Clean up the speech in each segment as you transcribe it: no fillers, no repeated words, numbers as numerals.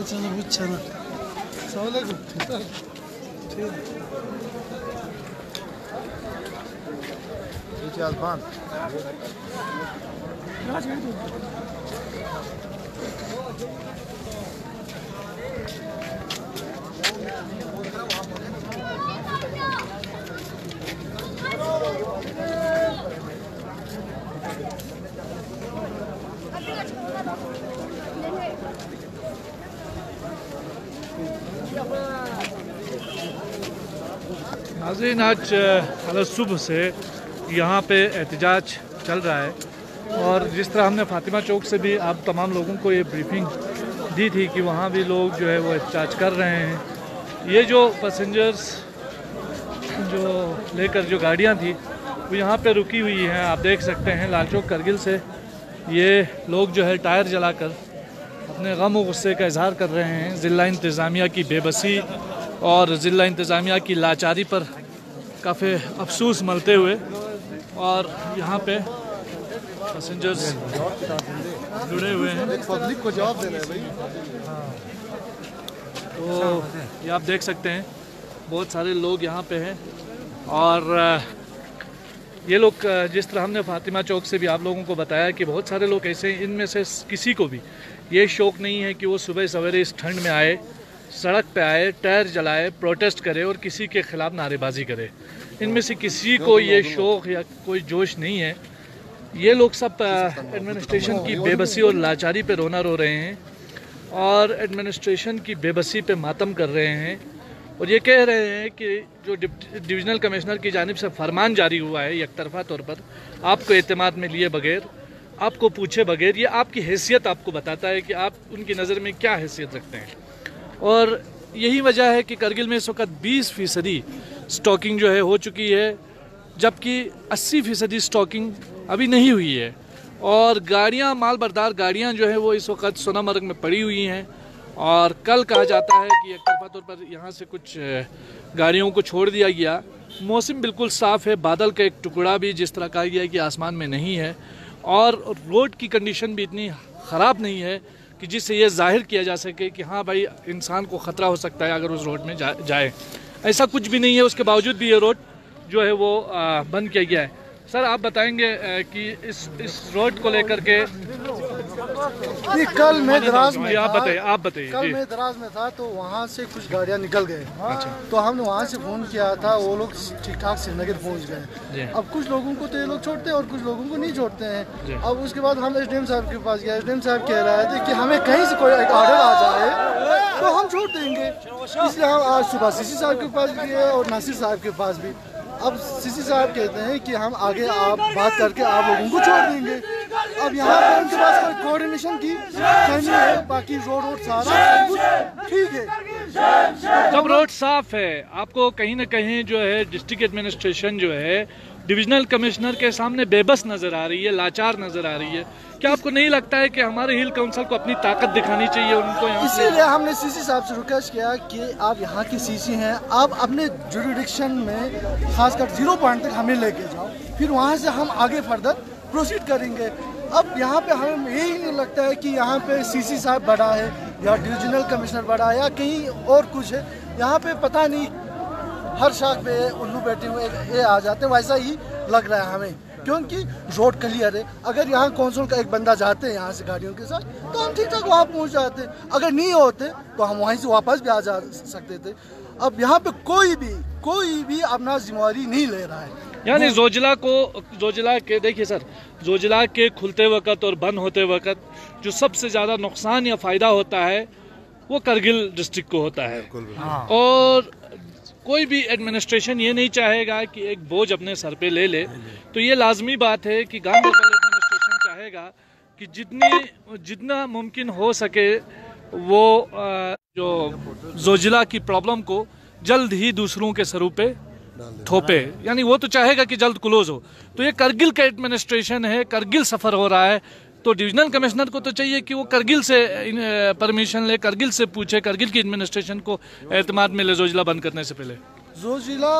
चलो बुझছে না সালামালাইকুম ঠিক Hiç yazman. नाज़रीन, आज सुबह से यहाँ पे एहतजाज चल रहा है और जिस तरह हमने फातिमा चौक से भी आप तमाम लोगों को ये ब्रीफिंग दी थी कि वहाँ भी लोग जो है वो एहतजाज कर रहे हैं। ये जो पैसेंजर्स जो लेकर जो गाड़ियाँ थी वो यहाँ पे रुकी हुई हैं, आप देख सकते हैं। लाल चौक करगिल से ये लोग जो है टायर जलाकर अपने गम और गुस्से का इजहार कर रहे हैं ज़िला इंतज़ामिया की बेबसी और ज़िला इंतज़ामिया की लाचारी पर काफ़ी अफसोस मलते हुए। और यहाँ पे पैसेंजर्स जुड़े हुए हैं, पब्लिक को जवाब दे रहे हैं भाई। तो ये आप देख सकते हैं बहुत सारे लोग यहाँ पे हैं। और ये लोग जिस तरह हमने फातिमा चौक से भी आप लोगों को बताया कि बहुत सारे लोग ऐसे हैं, इनमें से किसी को भी ये शौक़ नहीं है कि वो सुबह सवेरे इस ठंड में आए, सड़क पे आए, टायर जलाए, प्रोटेस्ट करे और किसी के ख़िलाफ़ नारेबाजी करे। इनमें से किसी को ये शौक़ या कोई जोश नहीं है। ये लोग सब एडमिनिस्ट्रेशन की बेबसी और लाचारी पे रोना रो रहे हैं और एडमिनिस्ट्रेशन की बेबसी पे मातम कर रहे हैं और ये कह रहे हैं कि जो डिविजनल कमिश्नर की जानिब से फरमान जारी हुआ है एकतरफा तौर पर, आपको एतमाद में लिए बगैर, आपको पूछे बगैर, ये आपकी हैसियत आपको बताता है कि आप उनकी नज़र में क्या हैसियत रखते हैं। और यही वजह है कि करगिल में इस वक्त 20% स्टॉकिंग जो है हो चुकी है, जबकि 80% स्टॉकिंग अभी नहीं हुई है। और गाड़ियां, माल बरदार गाड़ियां जो है वो इस वक्त सोनामर्ग में पड़ी हुई हैं और कल कहा जाता है कि एक तरफा तौर पर यहाँ से कुछ गाड़ियों को छोड़ दिया गया। मौसम बिल्कुल साफ़ है, बादल का एक टुकड़ा भी जिस तरह कहा गया है कि आसमान में नहीं है और रोड की कंडीशन भी इतनी ख़राब नहीं है कि जिससे ये जाहिर किया जा सके कि हाँ भाई इंसान को ख़तरा हो सकता है अगर उस रोड में जाए। ऐसा कुछ भी नहीं है। उसके बावजूद भी ये रोड जो है वो बंद किया गया है। सर, आप बताएंगे कि इस रोड को लेकर के कल मैं दराज में आप बताइए। कल मैं दराज में था तो वहाँ से कुछ गाड़ियाँ निकल गए। अच्छा। तो हमने वहाँ से फ़ोन किया था, वो लोग ठीक ठाक श्रीनगर पहुँच गए। अब कुछ लोगों को तो ये लोग छोड़ते हैं और कुछ लोगों को नहीं छोड़ते हैं। अब उसके बाद हम एसडीएम साहब के पास गए। एसडीएम साहब कह रहे थे कि हमें कहीं से कोई ऑर्डर आ जाए तो हम छोड़ देंगे। इसलिए हम आज सुबह सीसी साहब के पास गए और नासिर साहब के पास भी। अब सीसी साहब कहते हैं कि हम आगे आप बात करके आप लोगों को छोड़ देंगे। अब यहाँ पर उनके पास कोई कोऑर्डिनेशन की कमी है, बाकी रोड सारा कुछ ठीक है। जब रोड साफ है, आपको कहीं ना कहीं जो है डिस्ट्रिक्ट एडमिनिस्ट्रेशन जो है डिविजनल कमिश्नर के सामने बेबस नजर आ रही है, लाचार नजर आ रही है। क्या आपको नहीं लगता है कि हमारे हिल काउंसिल को अपनी ताकत दिखानी चाहिए उनको? इसीलिए हमने सीसी साहब से रिक्वेस्ट किया कि आप यहाँ की सीसी हैं, आप अपने जुरिडिक्शन में खासकर 0 पॉइंट तक हमें लेके जाओ, फिर वहाँ से हम आगे फर्दर प्रोसीड करेंगे। अब यहाँ पे हमें यही नहीं लगता है कि यहाँ पे सीसी साहब बड़ा है या डिविजनल कमिश्नर बड़ा है या कहीं और कुछ है। यहाँ पे पता नहीं हर शाख पे उल्लू बैठे हुए ये आ जाते हैं, वैसा ही लग रहा है हमें, क्योंकि रोड क्लियर है। अगर यहाँ कौंसिल का एक बंदा जाते हैं यहाँ से गाड़ियों के साथ तो हम ठीक ठाक वहाँ पहुँच जाते। अगर नहीं होते तो हम वहीं से वापस भी आ जा सकते थे। अब यहाँ पे कोई भी अपना जिम्मेवारी नहीं ले रहा है। यानी जोजिला के देखिए सर, जोजिला के खुलते वक्त और बंद होते वक्त जो सबसे ज़्यादा नुकसान या फ़ायदा होता है वो करगिल डिस्ट्रिक्ट को होता है। और कोई भी एडमिनिस्ट्रेशन ये नहीं चाहेगा कि एक बोझ अपने सर पे ले ले। तो ये लाजमी बात है कि गांधरबल एडमिनिस्ट्रेशन चाहेगा कि जितना मुमकिन हो सके वो जो जोजिला की प्रॉब्लम को जल्द ही दूसरों के सरों पे थोपे। यानी वो तो चाहेगा कि जल्द क्लोज हो। तो ये करगिल का एडमिनिस्ट्रेशन है, करगिल सफ़र हो रहा है, तो डिविजनल कमिश्नर को तो चाहिए कि वो करगिल से परमिशन ले, करगिल से पूछे, करगिल की एडमिनिस्ट्रेशन को एतमाद में ले जोजिला बंद करने से पहले। जोजिला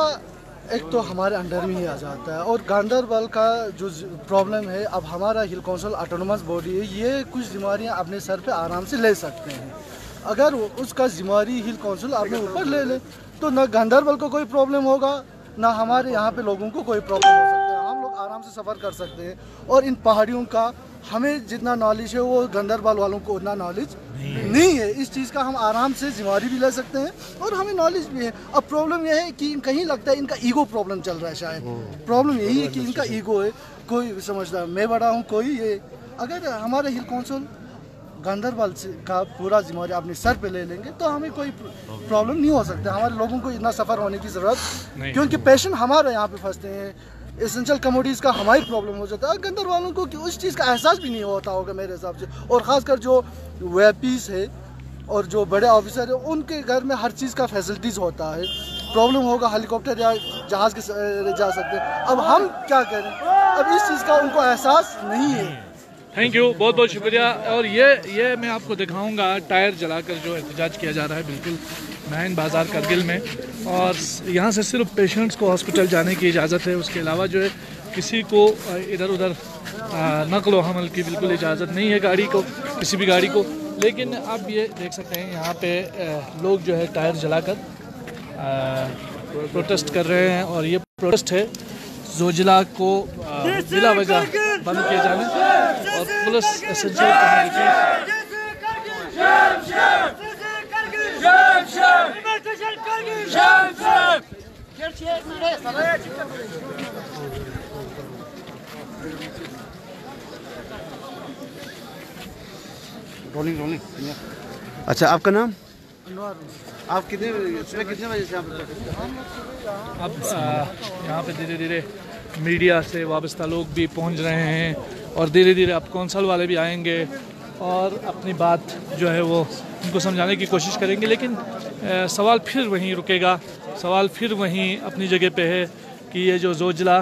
एक तो हमारे अंडर में ही आ जाता है और गांधरबल का जो प्रॉब्लम है, अब हमारा हिल काउंसिल ऑटोनोमस बॉडी है, ये कुछ जिम्मेदारियां अपने सर पे आराम से ले सकते हैं। अगर उसका जिम्मेदारी हिल काउंसिल अपने ऊपर ले ले तो ना गांधरबल को कोई प्रॉब्लम होगा, ना हमारे यहाँ पे लोगों को कोई प्रॉब्लम हो सकता है। हम लोग आराम से सफ़र कर सकते हैं। और इन पहाड़ियों का हमें जितना नॉलेज है वो गांधरबल वालों को उतना नॉलेज नहीं है। इस चीज़ का हम आराम से जिम्मेदारी भी ले सकते हैं और हमें नॉलेज भी है। अब प्रॉब्लम यह है कि कहीं लगता है इनका ईगो प्रॉब्लम चल रहा है। शायद प्रॉब्लम यही है कि इनका ईगो है। कोई समझता है मैं बड़ा हूँ, कोई ये। अगर हमारे हिल काउंसिल गांधरबल का पूरा जिम्मेदारी अपने सर पे ले लेंगे तो हमें कोई प्रॉब्लम नहीं हो सकता। हमारे लोगों को इतना सफ़र होने की ज़रूरत नहीं, क्योंकि पेशेंट हमारे यहाँ पे फंसते हैं। एसेंशियल कमोडिटीज़ का हमारी प्रॉब्लम हो जाता है। गंदर वालों को उस चीज़ का एहसास भी नहीं होता होगा मेरे हिसाब से। और ख़ासकर जो वीआईपीज़ है और जो बड़े ऑफिसर है उनके घर में हर चीज़ का फैसिलिटीज़ होता है। प्रॉब्लम होगा हेलीकॉप्टर या जहाज़ के जा सकते हैं। अब हम क्या करें, अब इस चीज़ का उनको एहसास नहीं है। थैंक यू, बहुत बहुत शुक्रिया। और ये मैं आपको दिखाऊंगा टायर जलाकर जो एहतजाज किया जा रहा है बिल्कुल मैन बाज़ार करगिल में। और यहाँ से सिर्फ पेशेंट्स को हॉस्पिटल जाने की इजाज़त है, उसके अलावा जो है किसी को इधर उधर नकल व हमल की बिल्कुल इजाज़त नहीं है गाड़ी को, किसी भी गाड़ी को। लेकिन आप ये देख सकते हैं यहाँ पे लोग जो है टायर जलाकर प्रोटेस्ट कर रहे हैं। और ये प्रोटेस्ट है जोजिला को बिला वजह बंद किए जाने और पुलिस एसेंशियल रोलिंग। अच्छा, आपका नाम? आप कितने बजे से अब यहाँ पे धीरे धीरे मीडिया से वाबस्ता लोग भी पहुँच रहे हैं और धीरे धीरे अब कौंसल वाले भी आएंगे और अपनी बात जो है वो उनको समझाने की कोशिश करेंगे। लेकिन सवाल फिर वहीं रुकेगा, सवाल फिर वहीं अपनी जगह पे है कि ये जो जोजिला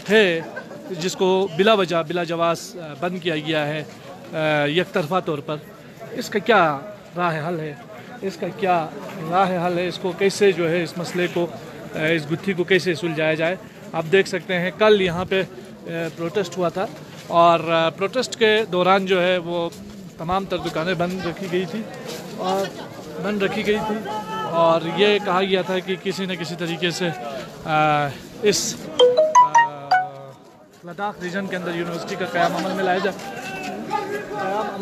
है जिसको बिला वजह बिला जवाज़ बंद किया गया है यकतरफा तौर पर, इसका क्या राह हल है, इसका क्या राह हल है, इसको कैसे जो है इस मसले को, इस गुत्थी को कैसे सुलझाया जाए। आप देख सकते हैं कल यहाँ पे प्रोटेस्ट हुआ था और प्रोटेस्ट के दौरान जो है वो तमाम तर दुकानें बंद रखी गई थी और ये कहा गया था कि किसी न किसी तरीके से इस लद्दाख रीजन के अंदर यूनिवर्सिटी का क़याम अमल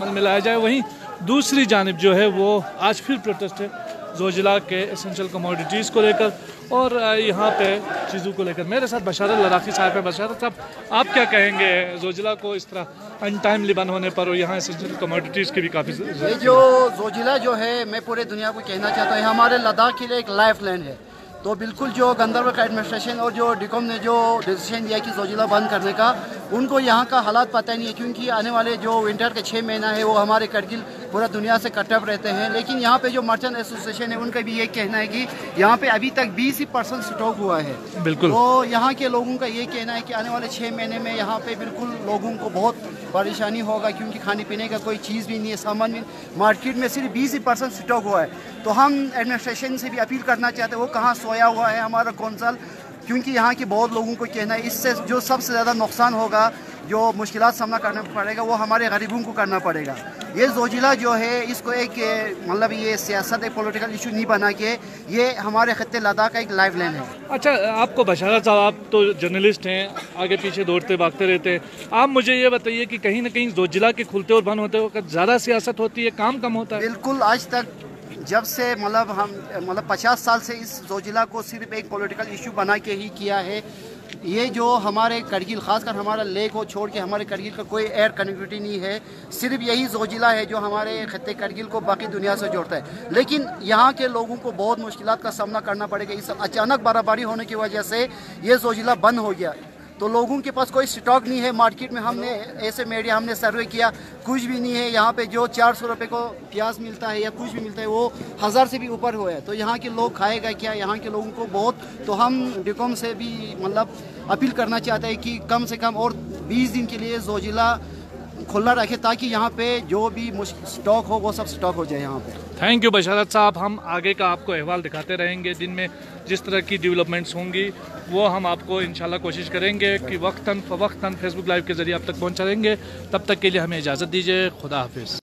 में लाया जाए। वहीं दूसरी जानिब जो है वो आज फिर प्रोटेस्ट है जोजिला के एसेंशियल कमोडिटीज़ को लेकर और यहाँ पे चीज़ों को लेकर। मेरे साथ बशारत लद्दाखी साहब है। बशारत साहब, आप क्या कहेंगे जोजिला को इस तरह अनटाइमली बंद होने पर और यहाँ एसेंशियल कमोडिटीज़ की भी काफ़ी ये जो जोजिला जो है, मैं पूरे दुनिया को कहना चाहता हूँ हमारे लद्दाख के लिए एक लाइफ लाइन है। तो बिल्कुल जो गांधरबल का एडमिनिस्ट्रेशन और जो डिकॉम ने जो डिसीजन दिया कि जोजिला बंद करने का, उनको यहाँ का हालात पता नहीं है, क्योंकि आने वाले जो विंटर के 6 महीना है वो हमारे करगिल पूरा दुनिया से कट ऑफ रहते हैं। लेकिन यहाँ पे जो मर्चेंट एसोसिएशन है उनका भी ये कहना है कि यहाँ पे अभी तक 20% स्टॉक हुआ है। बिल्कुल। तो यहाँ के लोगों का ये कहना है कि आने वाले 6 महीने में यहाँ पे बिल्कुल लोगों को बहुत परेशानी होगा, क्योंकि खाने पीने का कोई चीज़ भी नहीं है, सामान भी मार्केट में सिर्फ 20% स्टॉक हुआ है। तो हम एडमिनिस्ट्रेशन से भी अपील करना चाहते हैं वो कहाँ सोया हुआ है हमारा कौंसल, क्योंकि यहाँ के बहुत लोगों को कहना है इससे जो सबसे ज़्यादा नुकसान होगा, जो मुश्किलात सामना करना पड़ेगा वो हमारे गरीबों को करना पड़ेगा। ये जोजिला जो है इसको एक मतलब ये सियासत एक पॉलिटिकल इशू नहीं बना के ये हमारे खत्ते लद्दाख का एक लाइफ लाइन है। अच्छा, आपको बशारत साहब, आप तो जर्नलिस्ट हैं, आगे पीछे दौड़ते भागते रहते हैं, आप मुझे ये बताइए कि कहीं ना कहीं जोजिला के खुलते और बंद होते वक्त ज़्यादा सियासत होती है, काम कम होता है? बिल्कुल। आज तक जब से मतलब 50 साल से इस जोजिला को सिर्फ एक पॉलिटिकल इशू बना के ही किया है। ये जो हमारे करगिल, खासकर हमारा लेक को छोड़ के हमारे करगिल का कोई एयर कनेक्टिविटी नहीं है, सिर्फ यही जोजिला है जो हमारे खत्ते करगिल को बाकी दुनिया से जोड़ता है। लेकिन यहाँ के लोगों को बहुत मुश्किलात का सामना करना पड़ेगा। इस अचानक बर्फबारी होने की वजह से ये जोजिला बंद हो गया, तो लोगों के पास कोई स्टॉक नहीं है मार्केट में। हमने ऐसे मीडिया हमने सर्वे किया, कुछ भी नहीं है। यहाँ पे जो 400 रुपये को प्याज मिलता है या कुछ भी मिलता है वो 1000 से भी ऊपर हुआ है। तो यहाँ के लोग खाएगा क्या, यहाँ के लोगों को बहुत। तो हम डिकॉम से भी मतलब अपील करना चाहते हैं कि कम से कम और 20 दिन के लिए जोजिला खुला रखे, ताकि यहाँ पे जो भी स्टॉक हो वो सब स्टॉक हो जाए यहाँ पे। थैंक यू बशारत साहब। हम आगे का आपको अहवाल दिखाते रहेंगे, दिन में जिस तरह की डेवलपमेंट्स होंगी वो हम आपको इंशाल्लाह कोशिश करेंगे कि वक्तन फ़वक्तन फेसबुक लाइव के ज़रिए आप तक पहुँचा देंगे। तब तक के लिए हमें इजाज़त दीजिए। खुदा हाफिज़।